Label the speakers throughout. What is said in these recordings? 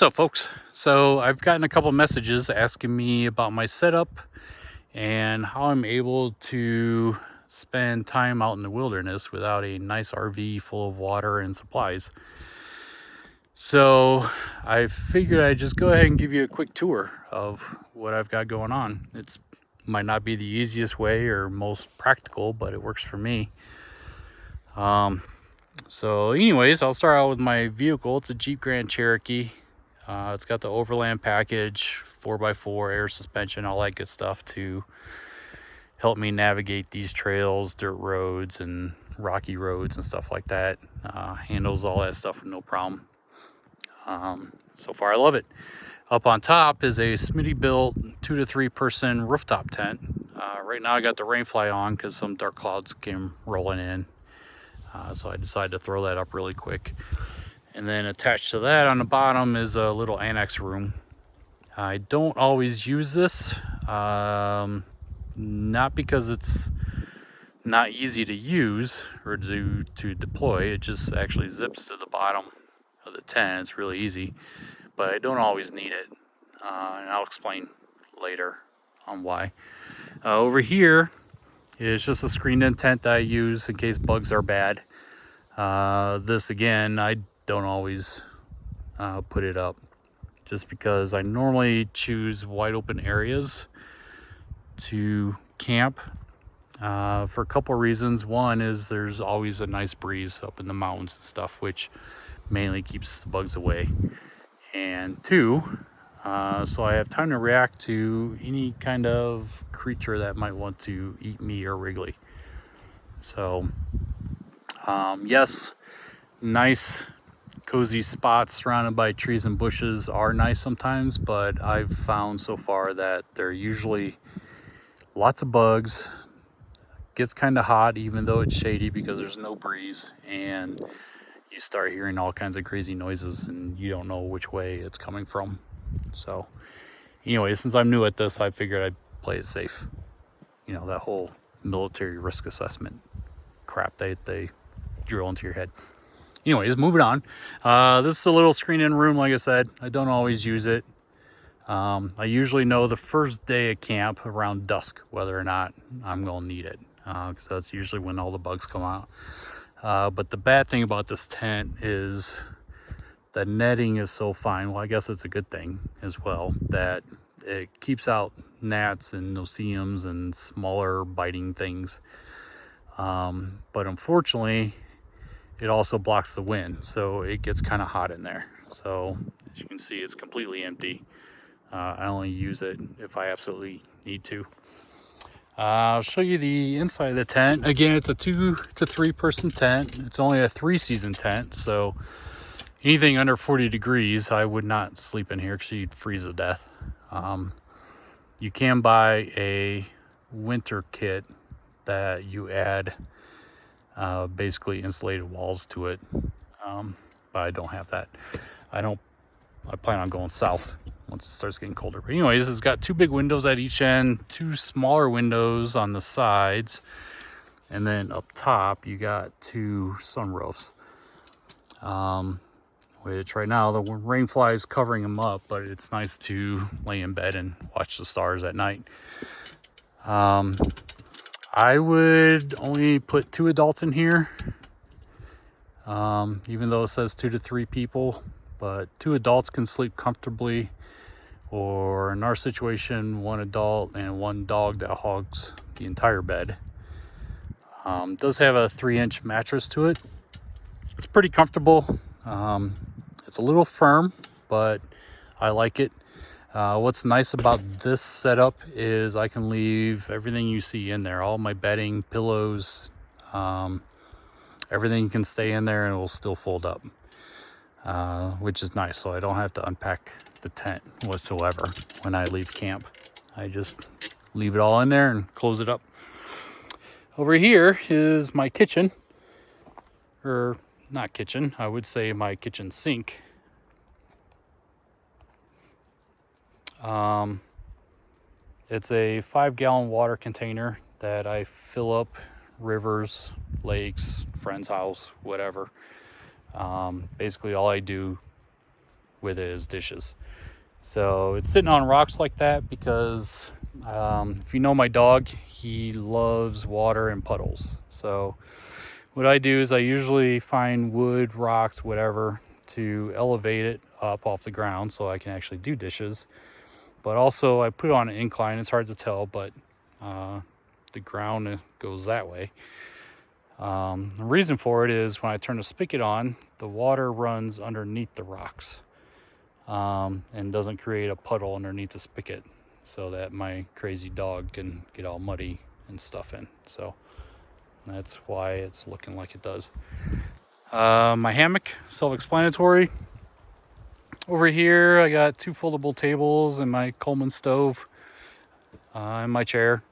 Speaker 1: What's up, folks? So I've gotten a couple messages asking me about my setup and how I'm able to spend time out in the wilderness without a nice RV full of water and supplies. So I figured I'd just go ahead and give you a quick tour of what I've got going on. It might not be the easiest way or most practical, but it works for me. So anyways, I'll start out with my vehicle. It's a Jeep Grand Cherokee. It's got the Overland package, 4x4, air suspension, all that good stuff to help me navigate these trails, dirt roads, and rocky roads and stuff like that. Handles all that stuff with no problem. So far, I love it. Up on top is a Smitty built 2 to 3 person rooftop tent. Right now, I got the rainfly on because some dark clouds came rolling in. So I decided to throw that up really quick. And then attached to that on the bottom is a little annex room. I don't always use this, not because it's not easy to use or to deploy. It just actually zips to the bottom of the tent. It's really easy, but I don't always need it. And I'll explain later on why. Over here is just a screened-in tent that I use in case bugs are bad. This again, I don't always put it up just because I normally choose wide open areas to camp for a couple reasons. One is there's always a nice breeze up in the mountains and stuff, which mainly keeps the bugs away. And two, so I have time to react to any kind of creature that might want to eat me or Wrigley. So yes, nice cozy spots surrounded by trees and bushes are nice sometimes, but I've found so far that they're usually lots of bugs. Gets kind of hot even though it's shady because there's no breeze, and you start hearing all kinds of crazy noises and you don't know which way it's coming from. So anyway, since I'm new at this, I figured I'd play it safe. You know, that whole military risk assessment crap they drill into your head. Anyways, moving on. This is a little screen-in room, like I said. I don't always use it. I usually know the first day of camp around dusk whether or not I'm going to need it, because that's usually when all the bugs come out. But the bad thing about this tent is the netting is so fine. Well, I guess it's a good thing as well, that it keeps out gnats and no-see-ums and smaller biting things. But unfortunately, it also blocks the wind, so it gets kind of hot in there. So as you can see, it's completely empty. I only use it if I absolutely need to. I'll show you the inside of the tent. Again, it's a 2 to 3 person tent. It's only a 3-season tent, so anything under 40 degrees, I would not sleep in here because you'd freeze to death. You can buy a winter kit that you add basically insulated walls to it, but I don't have that. I plan on going south once it starts getting colder. But anyways, it's got 2 big windows at each end, 2 smaller windows on the sides, and then up top you got 2 sunroofs, which right now the rain fly is covering them up, but it's nice to lay in bed and watch the stars at night. I would only put 2 adults in here, even though it says 2 to 3 people, but 2 adults can sleep comfortably, or in our situation, 1 adult and 1 dog that hogs the entire bed. It does have a 3-inch mattress to it. It's pretty comfortable. It's a little firm, but I like it. What's nice about this setup is I can leave everything you see in there. All my bedding, pillows, everything can stay in there and it will still fold up, which is nice. So I don't have to unpack the tent whatsoever when I leave camp. I just leave it all in there and close it up. Over here is my kitchen, or not kitchen, I would say my kitchen sink. It's a 5-gallon water container that I fill up rivers, lakes, friend's house, whatever. Basically all I do with it as dishes. So it's sitting on rocks like that because if you know my dog, he loves water and puddles. So what I do is I usually find wood, rocks, whatever, to elevate it up off the ground so I can actually do dishes. But also I put it on an incline. It's hard to tell, but the ground goes that way. The reason for it is when I turn the spigot on, the water runs underneath the rocks and doesn't create a puddle underneath the spigot so that my crazy dog can get all muddy and stuff in. So that's why it's looking like it does. My hammock, self-explanatory. Over here I got 2 foldable tables and my Coleman stove and my chair.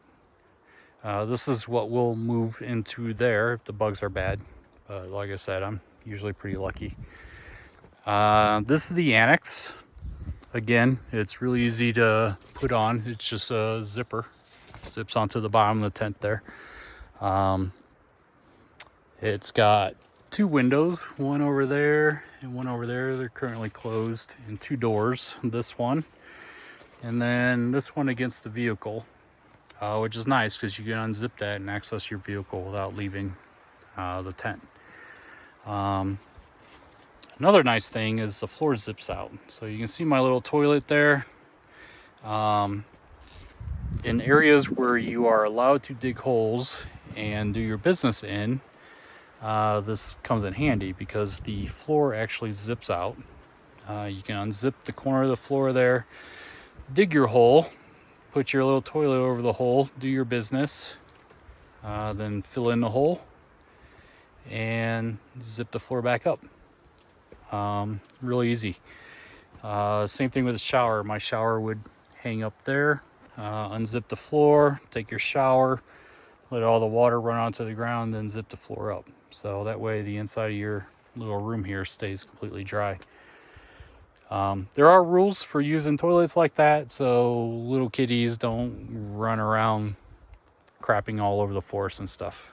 Speaker 1: This is what we'll move into there if the bugs are bad. But like I said, I'm usually pretty lucky. This is the annex. Again, it's really easy to put on. It's just a zipper. Zips onto the bottom of the tent there. It's got 2 windows, one over there and one over there. They're currently closed, and 2 doors. This one, and then this one against the vehicle, which is nice because you can unzip that and access your vehicle without leaving the tent. Another nice thing is the floor zips out. So you can see my little toilet there. In areas where you are allowed to dig holes and do your business in, this comes in handy because the floor actually zips out. You can unzip the corner of the floor there, dig your hole, put your little toilet over the hole, do your business, then fill in the hole and zip the floor back up. Really easy. Same thing with the shower. My shower would hang up there. Unzip the floor, take your shower, let all the water run onto the ground, then zip the floor up. So that way the inside of your little room here stays completely dry. There are rules for using toilets like that, so little kitties don't run around crapping all over the forest and stuff.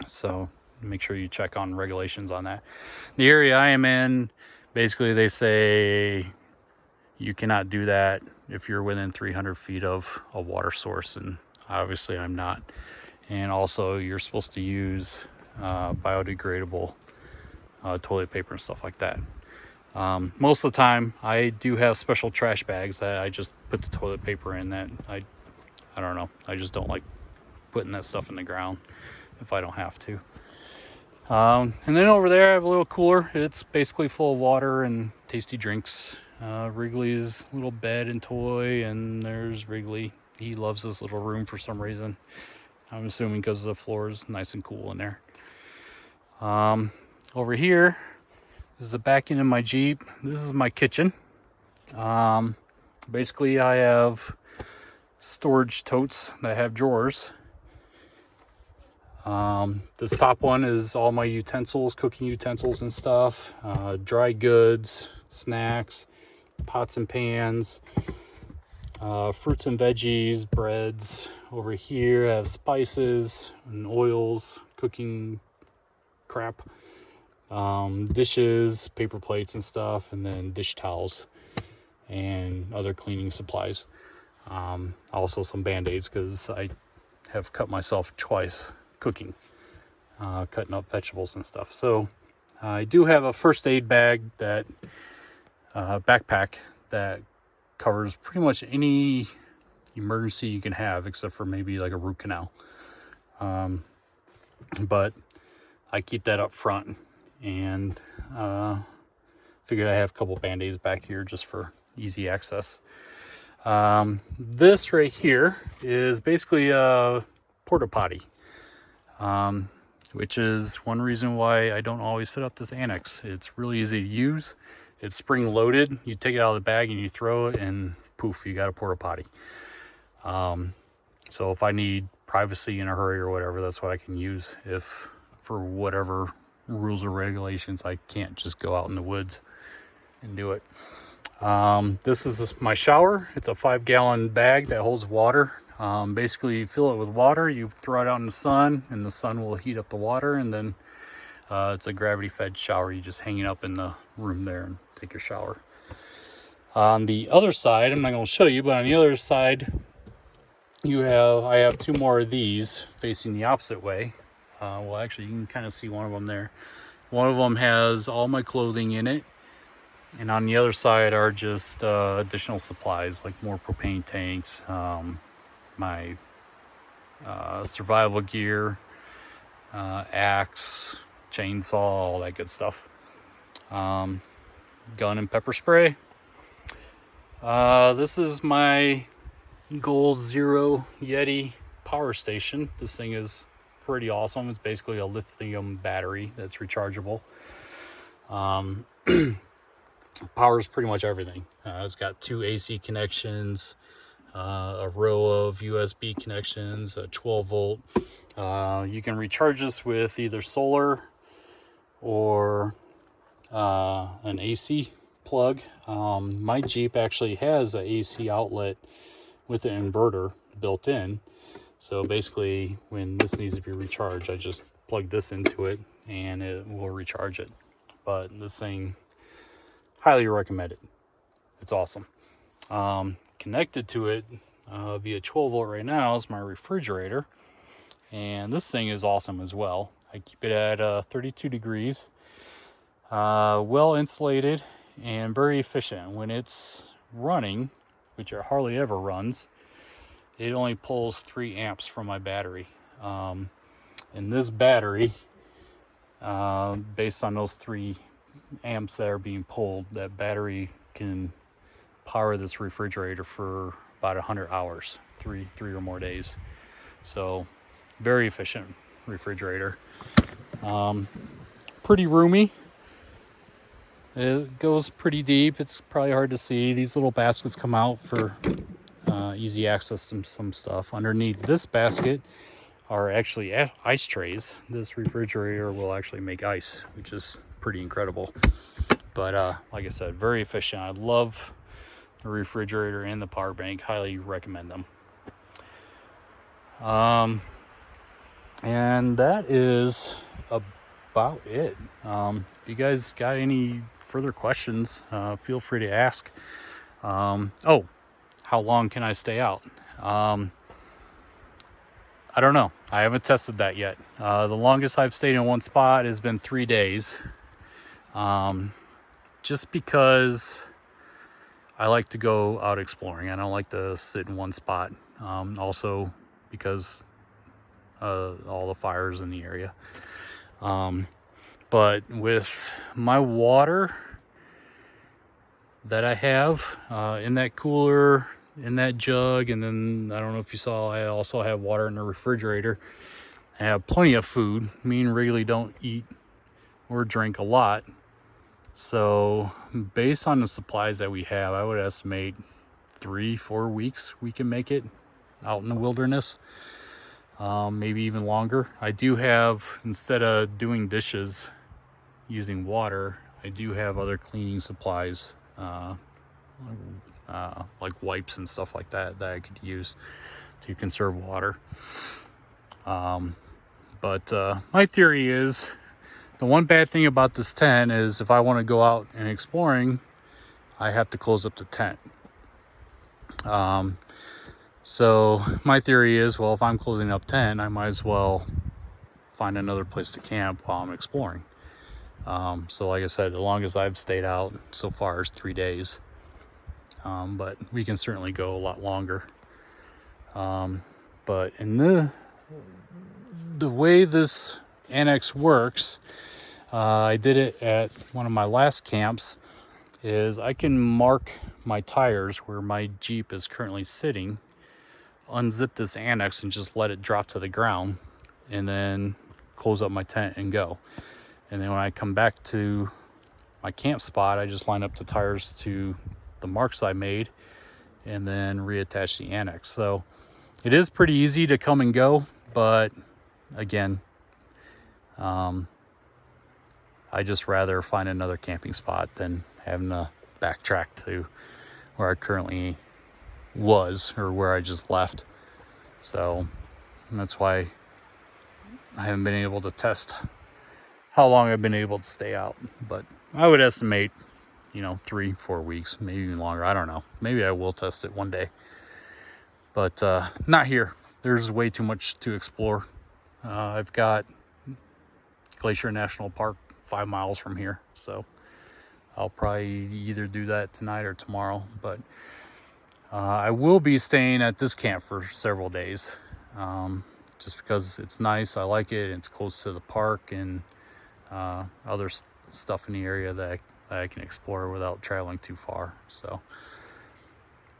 Speaker 1: So make sure you check on regulations on that. The area I am in, basically they say you cannot do that if you're within 300 feet of a water source, and obviously I'm not. And also you're supposed to use biodegradable toilet paper and stuff like that. Most of the time I do have special trash bags that I just put the toilet paper in. That I don't know, I just don't like putting that stuff in the ground if I don't have to. And then over there I have a little cooler. It's basically full of water and tasty drinks. Wrigley's little bed and toy, and there's Wrigley. He loves this little room for some reason. I'm assuming because the floor is nice and cool in there. Over here is the back end of my Jeep. This is my kitchen. Basically I have storage totes that have drawers. This top one is all my utensils, cooking utensils and stuff, dry goods, snacks, pots and pans, fruits and veggies, breads. Over here I have spices and oils, cooking crap, dishes, paper plates and stuff, and then dish towels and other cleaning supplies. Also some band-aids because I have cut myself twice cooking, cutting up vegetables and stuff. So I do have a first aid bag, that backpack that covers pretty much any emergency you can have, except for maybe like a root canal. But I keep that up front, and figured I have a couple band-aids back here just for easy access. This right here is basically a porta potty, which is one reason why I don't always set up this annex. It's really easy to use. It's spring loaded. You take it out of the bag and you throw it, and poof, you got a porta potty. So if I need privacy in a hurry or whatever, that's what I can use. If for whatever rules or regulations I can't just go out in the woods and do it. This is my shower. It's a 5-gallon bag that holds water. Basically you fill it with water, you throw it out in the sun, and the sun will heat up the water, and then it's a gravity fed shower. You just hang it up in the room there, and take your shower. On the other side, I'm not going to show you, but on the other side, I have two more of these facing the opposite way. Well, actually, you can kind of see one of them there. One of them has all my clothing in it, and on the other side are just additional supplies like more propane tanks, my survival gear, axe, chainsaw, all that good stuff. Gun and pepper spray. This is my Gold Zero Yeti power station. This thing is pretty awesome. It's basically a lithium battery that's rechargeable. Powers pretty much everything. It's got 2 AC connections, a row of USB connections, a 12 volt. You can recharge this with either solar or an AC plug. My Jeep actually has an AC outlet with an inverter built in. So basically, when this needs to be recharged, I just plug this into it and it will recharge it. But this thing, highly recommended. It's awesome. Connected to it via 12 volt right now is my refrigerator. And this thing is awesome as well. I keep it at 32 degrees. Well insulated and very efficient. When it's running, which it hardly ever runs, it only pulls 3 amps from my battery. And this battery, based on those 3 amps that are being pulled, that battery can power this refrigerator for about 100 hours, three or more days. So very efficient refrigerator. Pretty roomy. It goes pretty deep. It's probably hard to see. These little baskets come out for easy access to some stuff. Underneath this basket are actually ice trays. This refrigerator will actually make ice, which is pretty incredible. But like I said, very efficient. I love the refrigerator and the power bank. Highly recommend them. And that is about it. If you guys got any further questions, feel free to ask. Oh, how long can I stay out? I don't know. I haven't tested that yet. The longest I've stayed in one spot has been 3 days. Just because I like to go out exploring. I don't like to sit in one spot. Also because all the fires in the area. But with my water that I have in that cooler, in that jug, and then I don't know if you saw, I also have water in the refrigerator. I have plenty of food. Me and Wrigley don't eat or drink a lot. So based on the supplies that we have, I would estimate 3-4 weeks we can make it out in the wilderness. Maybe even longer. I do have, instead of doing dishes using water, I do have other cleaning supplies, like wipes and stuff like that I could use to conserve water. But my theory is, the one bad thing about this tent is if I want to go out and exploring, I have to close up the tent. So my theory is, well, if I'm closing up tent, I might as well find another place to camp while I'm exploring. So like I said, the longest I've stayed out so far is 3 days. But we can certainly go a lot longer. But in the way this annex works, I did it at one of my last camps, is I can mark my tires where my Jeep is currently sitting, unzip this annex and just let it drop to the ground, and then close up my tent and go. And then when I come back to my camp spot, I just line up the tires to the marks I made and then reattach the annex. So it is pretty easy to come and go, but again, I just rather find another camping spot than having to backtrack to where I currently was or where I just left. So that's why I haven't been able to test how long I've been able to stay out, but I would estimate you know, 3-4 weeks, maybe even longer. I don't know. Maybe I will test it one day, but not here. There's way too much to explore. I've got Glacier National Park 5 miles from here, so I'll probably either do that tonight or tomorrow. But I will be staying at this camp for several days, just because it's nice. I like it. It's close to the park and other stuff in the area that I can explore without traveling too far. So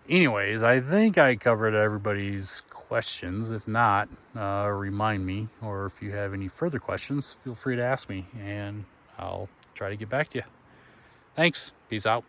Speaker 1: anyways, I think I covered everybody's questions. If not, remind me, or if you have any further questions, feel free to ask me and I'll try to get back to you. Thanks. Peace out.